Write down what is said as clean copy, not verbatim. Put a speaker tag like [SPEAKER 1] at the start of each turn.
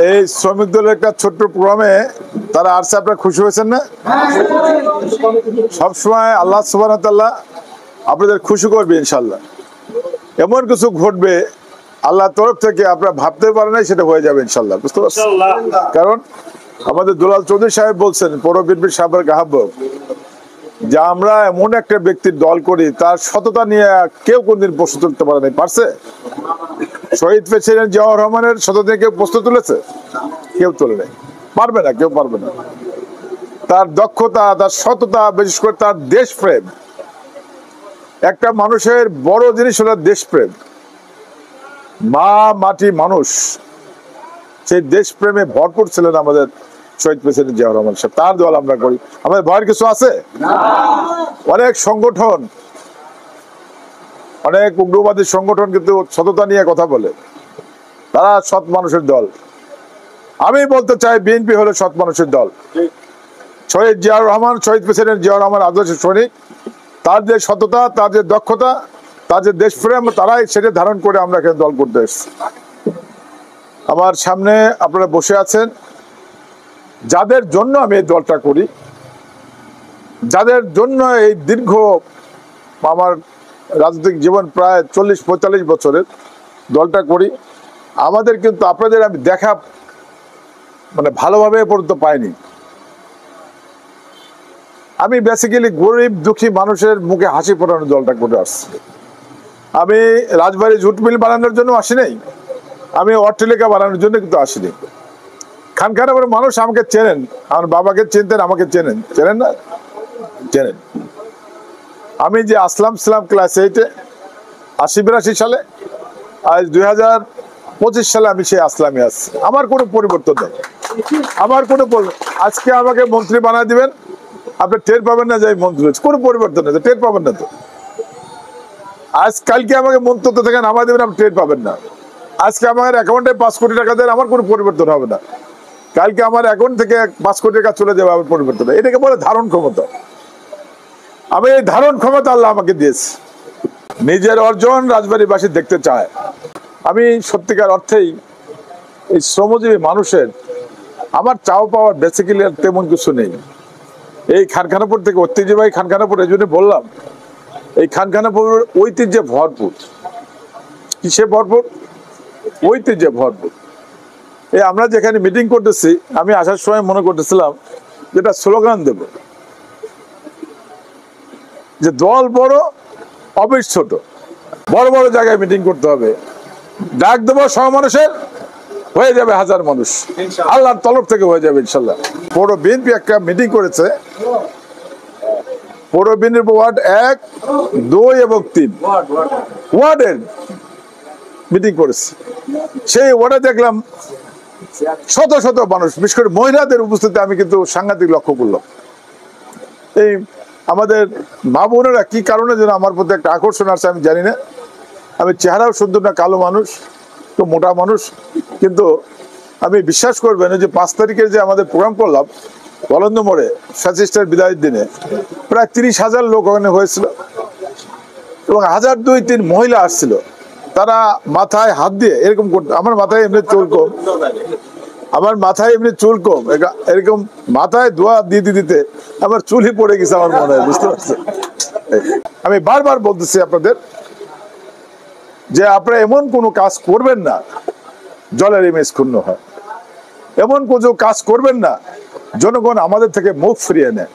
[SPEAKER 1] এই শ্রমিক দলের একটা ছোট্ট প্রোগ্রামে তারা আসছে, আপনারা খুশি হয়েছেন না? সবসময় আল্লাহ সুবহানাহু ওয়া তাআলা আপনাদের খুশি করবে ইনশাল্লাহ। এমন কিছু ঘটবে আল্লাহর তরফ থেকে আপনারা ভাবতে পারেন নাই, সেটা হয়ে যাবে ইনশাল্লাহ, বুঝতে পারছেন? কারণ আমাদের দুলাল চৌধুরী সাহেব বলছেন, পৌর বিএনপির সাবেক আহ্বায়ক, যে আমরা এমন একটা ব্যক্তির দল করি তার সততা নিয়ে কেউ কোনদিন প্রশ্ন তুলতে পারে নাই। পারছে? শহীদ প্রেসিডেন্ট জিয়াউর রহমানের সততা কেউ প্রশ্ন তুলেছে? কেউ তোলে নাই, পারবে না, কেউ পারবে না। তার দক্ষতা, তার সততা, বিশেষ করে তার দেশপ্রেম। একটা মানুষের বড় জিনিস হলো দেশপ্রেম। মা মাটি মানুষ, সেই দেশপ্রেমে ভরপুর ছিলেন আমাদের শহীদ প্রেসিডেন্ট জিয়াউর রহমান সাহেব। তার দল আমরা করি, আমাদের ভয়ের কিছু আছে? অনেক সংগঠন, অনেক উগ্রবাদী সংগঠন কিন্তু সততা নিয়ে কথা বলে, তারা সৎ মানুষের দল। আমি বলতে চাই বিএনপি হলো সৎ মানুষের দল। শহীদ জিয়াউর রহমান, শহীদ প্রেসিডেন্ট জিয়াউর রহমান আদর্শ সৈনিক, তার যে সততা, তার যে দক্ষতা, তার যে দেশপ্রেম, তারাই সেটা ধারণ করে আমরা এখানে দল করতে এসেছি। আমার সামনে আপনারা বসে আছেন, যাদের জন্য আমি এই দলটা করি, যাদের জন্য এই দীর্ঘ আমার রাজনৈতিক জীবন প্রায় 40-45 বছরের দলটা করি, আমাদের কিন্তু আপনাদের আমি দেখা মানে ভালোভাবে পর্যন্ত পাইনি। আমি বেসিক্যালি গরিব দুঃখী মানুষের মুখে হাসি ফোটানোর দলটা করে আসছি। আমি রাজবাড়ি জুট মিল বানানোর জন্য আসি নাই, আমি অট্টালিকা বানানোর জন্য কিন্তু আসিনি। খানখানাপুরের মানুষ আমাকে চেনেন, আমার বাবাকে চিনতেন, আমাকে চেনেন, চেনেন না? চেনেন। আমি যে আসলাম ক্লাস 8-এ 80-82 সালে, আজ 2025 সালে আমি সেই আসলামে আসছি। আমার কোনো পরিবর্তন নেই, আমার কোনো আজকে আমাকে মন্ত্রী বানায় দিবেন, আপনি টের পাবেন না যে আমি মন্ত্রী হয়েছি, কোনো পরিবর্তন নেই, টের পাবেন না তো। আজ কালকে আমাকে মন্ত্রিত্ব থেকে নামায় দেবেন, আপনি টের পাবেন না। আজকে আমার অ্যাকাউন্টে 5 কোটি টাকা দেন, আমার কোনো পরিবর্তন হবে না। কালকে আমার অ্যাকাউন্ট থেকে 5 কোটি টাকা চলে যাবে, আমার পরিবর্তন। এটাকে বলে ধারণ ক্ষমতা। আমি এই ধারণ ক্ষমতা আল্লাহ আমাকে দিয়েছে, নিজের অর্জন রাজবাড়িবাসী দেখতে চায়। আমি সত্যিকার অর্থেই এই শ্রমজীবী মানুষের আমার চাও পাওয়ার বেসিক্যালি তেমন কিছু নেই। এই খানখানাপুর থেকে ঐতিহ্যবাহী খানখানাপুর, এই জন্য বললাম এই খানখানাপুর ঐতিহ্যে ভরপুর। কিসে ভরপুর? ঐতিহ্যে ভরপুর। এই আমরা যেখানে মিটিং করতেছি, আমি আসার সময় মনে করতেছিলাম যেটা স্লোগান দেব, যে দল বড়, অফিস ছোট, বড় বড় জায়গায় মিটিং করতে হবে, ডাক দেবো সব মানুষের, হয়ে যাবে 1000 মানুষ, আল্লাহর তরফ থেকে হয়ে যাবে ইনশাল্লাহ। পৌর বিএনপি একটা মিটিং করেছে, পৌর বিএনপি ওয়ার্ড 1, 2 এবং 3 ওয়ার্ডের মিটিং করেছে। সেই ওয়ার্ডে দেখলাম শত শত মানুষ, বিশেষ করে মহিলাদের উপস্থিতি আমি কিন্তু সাংঘাতিক লক্ষ্য করলাম। এই আমাদের মা বোনেরা কি কারণে যেন আমার প্রতি একটা আকর্ষণ আসছে আমি জানি না। আমি চেহারাও সুন্দর না, কালো মানুষ, তো মোটা মানুষ, কিন্তু আমি বিশ্বাস করবেন যে 5 তারিখে যে আমাদের প্রোগ্রাম করলাম বলন্দ মোড়ে ফ্যাসিস্টের বিদায়ের দিনে, প্রায় 30,000 লোক ওখানে হয়েছিল এবং 1000-2-3 মহিলা আসছিল। তারা মাথায় হাত দিয়ে এরকম করতো, আমার মাথায় এমনি চুল কম, আমার মাথায় এমনি চুল কম, এরকম মাথায় ধোয়া দিতে দিতে আমার চুলই পড়ে গেছে আমার মনে হয়, বুঝতে পারছেন? আমি বারবার বলতেছি আপনাদের যে আপনারা এমন কোনো কাজ করবেন না দলের ইমেজ ক্ষুণ্ণ হয়, এমন কোনো কাজ করবেন না জনগণ আমাদের থেকে মুখ ফিরিয়ে নেয়।